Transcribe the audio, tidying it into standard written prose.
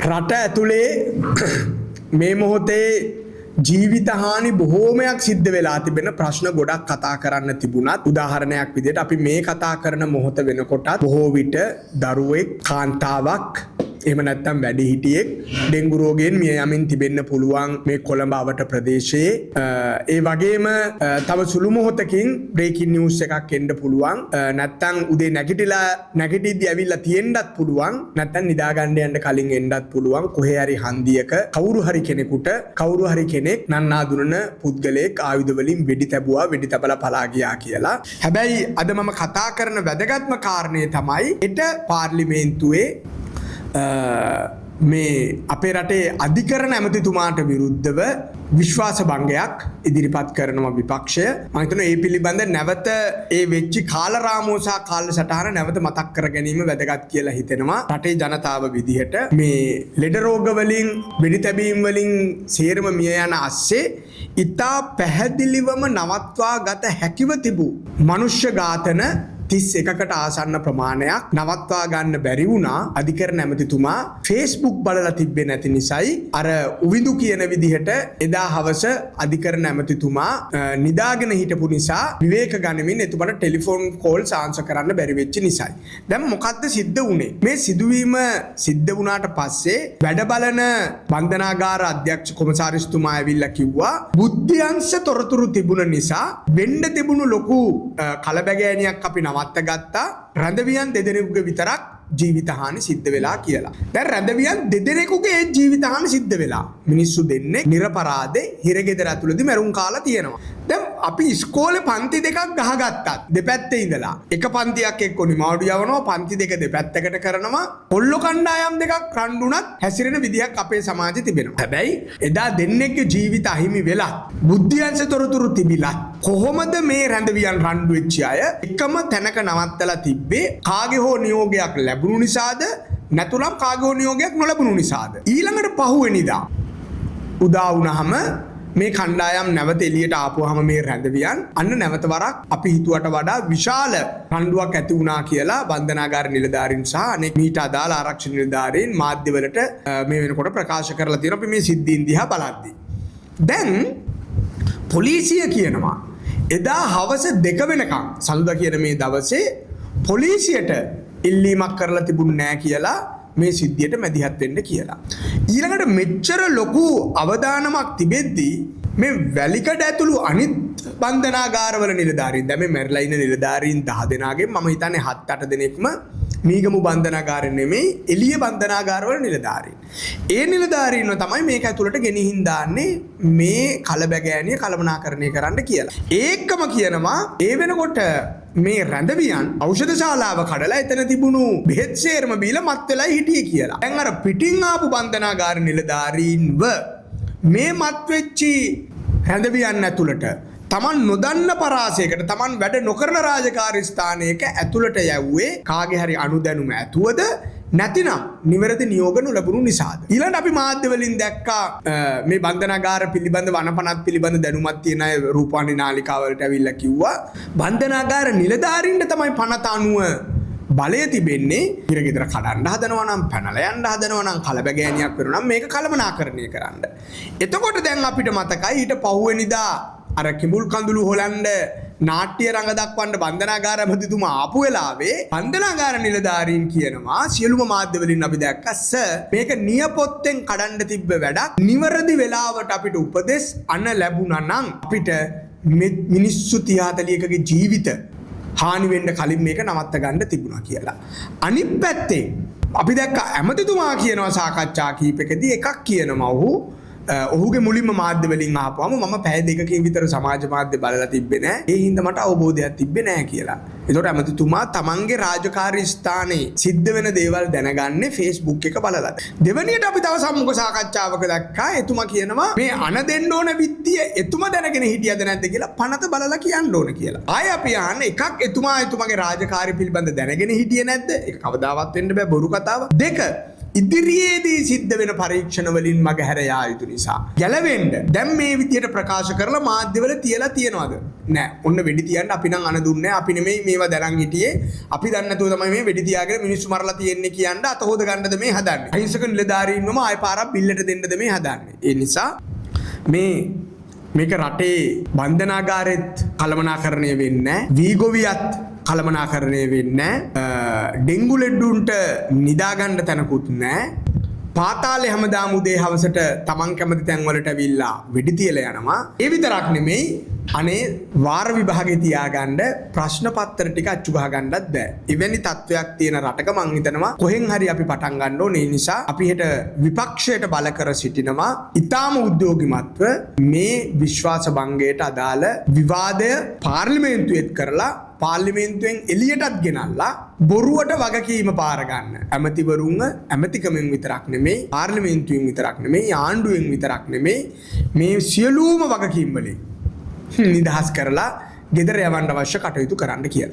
රට ඇතුලේ මේ මොහොතේ ජීවිත හානි බොහෝමයක් සිද්ධ වෙලා තිබෙන ප්‍රශ්න ගොඩක් කතා කරන්න තිබුණත් උදාහරණයක් විදිහට අපි මේ කතා කරන මොහොත වෙනකොටත් බොහෝ විට දරුවෙක් කාන්තාවක් එහෙම නැත්නම් වැඩිහිටියෙක් ඩෙන්ගු රෝගයෙන් මිය යමින් තිබෙන්න පුළුවන් මේ කොළඹ අවට ප්‍රදේශයේ ඒ වගේම තව සුළු මොහොතකින් බ්‍රේකින් නිවුස් එකක් එන්න පුළුවන් නැත්නම් උදේ නැගිටිද්දී ඇවිල්ලා තියෙන්නත් පුළුවන් නැත්නම් නිදා ගන්න යන්න කලින් එන්නත් පුළුවන් කොහේ හරි හන්දියක කවුරු හරි කෙනෙක් නන්නාඳුනන පුද්ගලයෙක් ආයුධ වලින් වෙඩි තැබුවා වෙඩි තබලා පලා ගියා කියලා. හැබැයි අද මම කතා කරන වැදගත්ම කාරණේ තමයි ඊට පාර්ලිමේන්තුවේ මේ අපේ රටේ අධිකරණ ඇමතිතුමාට විරුද්ධව විශ්වාස භංගයක් ඉදිරිපත් කරනවා විපක්ෂය. මම හිතනවා ඒ පිළිබඳ නැවත ඒ වෙච්ච කාලරාමෝ සහ කාලසටහන නැවත මතක් කර ගැනීම වැදගත් කියලා හිතෙනවා. රටේ ජනතාව විදිහට මේ ලෙඩ රෝග වලින් වෙඩි තැබීම් වලින් සේරම මිය යන ASCII ඉතා පැහැදිලිවම නවත්වා ගත හැකිව තිබූ මනුෂ්‍ය ඝාතන 31කට ආසන්න ප්‍රමාණයක් නවත්වා ගන්න බැරි වුණා. අධිකරණ ඇමතිතුමා Facebook බලලා තිබ්බේ නැති නිසායි අර උවිඳු කියන විදිහට එදා හවස අධිකරණ ඇමතිතුමා නිදාගෙන හිටපු නිසා විවේක ගනිමින් එතුමාට ටෙලිෆෝන් කෝල්ස් ආන්සර් කරන්න බැරි වෙච්ච නිසායි. දැන් මොකද්ද සිද්ධ වුනේ? මේ සිදුවීම සිද්ධ වුණාට පස්සේ වැඩ බලන බන්ධනාගාර අධ්‍යක්ෂ කොමසාරිස්තුමා ඇවිල්ලා කිව්වා බුද්ධ්‍යංශ තොරතුරු තිබුණ නිසා වෙන්න තිබුණු ලොකු කලබගෑනියක් අපි නවත්ත ගත්තා. රැඳවියන් දෙදෙනෙකුගේ විතරක් ජීවිත හානි සිද්ධ වෙලා කියලා. දැන් රැඳවියන් දෙදෙනෙකුගේ ජීවිත හානි සිද්ධ වෙලා. මිනිස්සු දෙන්නේ නිරපරාධේ හිරගෙදර ඇතුළතදී මැරුම් කාලා තියෙනවා. දැන් අපි ඉස්කෝලේ පන්ති දෙකක් ගහගත්තත් දෙපැත්තේ ඉඳලා එක පන්තියක් එක්ක නිමාඩු යවනවා පන්ති දෙක දෙපැත්තකට කරනවා කොල්ල කණ්ඩායම් දෙකක් රණ්ඩුණත් හැසිරෙන විදියක් අපේ සමාජෙ තිබෙනවා. හැබැයි එදා දෙන්නෙක්ගේ ජීවිත අහිමි වෙලා බුද්ධියංශ තොරතුරු තිබිලා කොහොමද මේ රැඳවියන් රණ්ඩු වෙච්ච අය එකම තැනක නවත්තලා තිබ්බේ? කාගේ හෝ නියෝගයක් ලැබුණු නිසාද නැතුනම් කාගේ හෝ නියෝගයක් නොලැබුණු නිසාද? ඊළඟට පහුවෙනිදා උදා වුණාම මේ කණ්ඩායම් නැවත එළියට ආපුවාම මේ රැඳවියන් අන්න නැවත වරක් අපි හිතුවට වඩා විශාල රණ්ඩුවක් ඇති වුණා කියලා බන්ධනාගාර නිලධාරීන් සහ අනෙක් මීට අදාළ ආරක්ෂක නිලධාරීන් මාධ්‍යවලට මේ වෙනකොට ප්‍රකාශ කරලා තියෙනවා. අපි මේ සිද්ධීන් දිහා බලද්දී දැන් පොලිසිය කියනවා එදා හවස 2 වෙනකම් සඳුදා කියන මේ දවසේ පොලිසියට ඉල්ලීමක් කරලා තිබුණ නෑ කියලා මේ සිද්ධියට මැදිහත් වෙන්න කියලා. ඊළඟට මෙච්චර ලොකු අවදානමක් තිබෙද්දී මේ වැලිකඩ ඇතුළු අනිත් බන්ධනාගාරවල නිලධාරීන් දැන් මේ මැරිලා ඉන්න නිලධාරීන් 10 දෙනාගෙන් මම හිතන්නේ 7-8 දෙනෙක්ම මීගමු බන්ධනාගාරෙ නෙමෙයි එළිය බන්ධනාගාරවල නිලධාරීන්. ඒ නිලධාරීන්ව තමයි මේක ඇතුළට ගෙනිහින් දාන්නේ මේ කලබගෑනිය කළමනාකරණය කරන්න කියලා. ඒකම කියනවා ඒ වෙනකොට මේ රැඳවියන් ඖෂධ ශාලාව කඩලා එතන තිබුණු බෙහෙත් සේරම බීලා මත් වෙලා හිටියේ කියලා. දැන් අර පිටින් ආපු බන්ධනාගාර නිලධාරීන්ව මේ මත් වෙච්චි රැඳවියන් ඇතුළට තමන් නොදන්න පරාසයකට තමන් වැඩ නොකරන රාජකාරී ස්ථානයක ඇතුළට යවුවේ කාගේ හරි අනුදැනුම ඇතුවද නැතිනම් නිවැරදි නියෝග නොලැබුණු නිසාද? ඊළඟට අපි මාධ්‍ය වලින් දැක්කා මේ බන්ධනාගාර පිළිබඳ වනපනත් පිළිබඳ දැනුමක් තියෙන අය රූපවාහිනී නාලිකාවලට ඇවිල්ලා කිව්වා බන්ධනාගාර නිලධාරීන්ට තමයි පනත අනුව බලය තිබෙන්නේ. හිරගෙදර කඩන්න හදනවා නම් පැනලා යන්න හදනවා නම් කලබගෑනියක් වෙනවා නම් මේක කළමනාකරණය කරන්න. එතකොට දැන් අපිට මතකයි ඊට පහුවෙනිදා අර කිඹුල් කඳුළු හොලන්න නාට්‍ය රංග දක්වන්න බන්ධනාගාර ඇමතිතුමා ආපු වෙලාවේ බන්ධනාගාර නිලධාරීන් කියනවා සියලුම මාධ්‍ය වලින් අපි දැක්කා මේක නියපොත්තෙන් කඩන්න තිබ්බ වැඩක්. නිවැරදි වෙලාවට අපිට උපදෙස් අන්න ලැබුණා නම් අපිට මිනිස්සු 30-40කගේ ජීවිත හානි වෙන්න කලින් මේක නවත්ත ගන්න තිබුණා කියලා. අනිත් පැත්තේ අපි දැක්කා ඇමතිතුමා කියනවා සාකච්ඡා කීපකදී එකක් කියනවා ඔහුගේ මුලින්ම මාධ්‍ය වලින් ආපුවම මම පැය දෙකකින් විතර සමාජ මාධ්‍ය බලලා තිබ්බේ නෑ. ඒ හින්දා මට අවබෝධයක් තිබ්බේ නෑ කියලා. ඒතකොට ඇමතිතුමා තමන්ගේ රාජකාරී ස්ථානයේ සිද්ධ වෙන දේවල් දැනගන්නේ Facebook එක බලලා. දෙවැනියට අපි තව සම්මුඛ සාකච්ඡාවක දැක්කා එතුමා කියනවා මේ අන දෙන්න ඕන විත්තිය එතුමා දැනගෙන හිටියද නැද්ද කියලා පනත බලලා කියන්න ඕන කියලා. ආයෙ අපි අහන්නේ එකක් එතුමාගේ රාජකාරී පිළිබඳ දැනගෙන හිටියේ නැද්ද? ඒක කවදාවත් වෙන්න බෑ බොරු කතාව. දෙක ඉදිරියේදී සිද්ධ වෙන පරීක්ෂණ වලින් මගහැර යා යුතු නිසා. ගැලවෙන්න දැන් මේ විදියට ප්‍රකාශ කරලා මාධ්‍යවල තියලා තියනවාද? නෑ. ඔන්න වෙඩි තියන්න අපි නම් අන දුන්නේ. අපි නෙමෙයි මේවා දරන් හිටියේ. අපි දන්නේ නැතුව තමයි මේ වෙඩි තියාගෙන මිනිස්සු මරලා තියෙන්නේ කියන්න අත හොද ගන්නද මේ හදන්නේ. අහිංසක නිලධාරීන්වම ආය පාරක් බිල්ලට දෙන්නද මේ හදන්නේ. ඒ නිසා මේක රටේ බන්ධනාගාරෙත් කළමනාකරණය වෙන්නේ නැහැ. වීගොවියත් කළමනාකරණය වෙන්නේ නැහැ. ඩෙන්ගු ලෙඩුන්ට නිදාගන්න තැනකුත් නැහැ. පාතාලේ හැමදාම උදේ හවසට තමන් කැමති තැන්වලට ඇවිල්ලා වෙඩි තියලා යනවා. ඒ විතරක් නෙමෙයි අනේ වාර විභාගේ තියාගන්න ප්‍රශ්න පත්‍ර ටික අච්චු ගහ ගන්නත් බෑ. එවැනි තත්වයක් තියෙන රටක මං හිතනවා කොහෙන් හරි අපි පටන් ගන්න ඕනේ. ඒ නිසා අපි හෙට විපක්ෂයට බල කර සිටිනවා. ඊටාම උද්‍යෝගිමත්ව මේ විශ්වාස භංගයට අදාළ විවාදය පාර්ලිමේන්තුවේත් කරලා පාර්ලිමේන්තුවෙන් එළියටත් ගෙනල්ලා බොරුවට වගකීම පාර ගන්න. ඇමතිවරුන්ව ඇමතිකමෙන් විතරක් නෙමෙයි, පාර්ලිමේන්තුවෙන් විතරක් නෙමෙයි, ආණ්ඩුවෙන් විතරක් නෙමෙයි, මේ සියලුම වගකීම් වලින් නිදහස් කරලා ගෙදර යවන්න අවශ්‍ය කටයුතු කරන්න කියලා.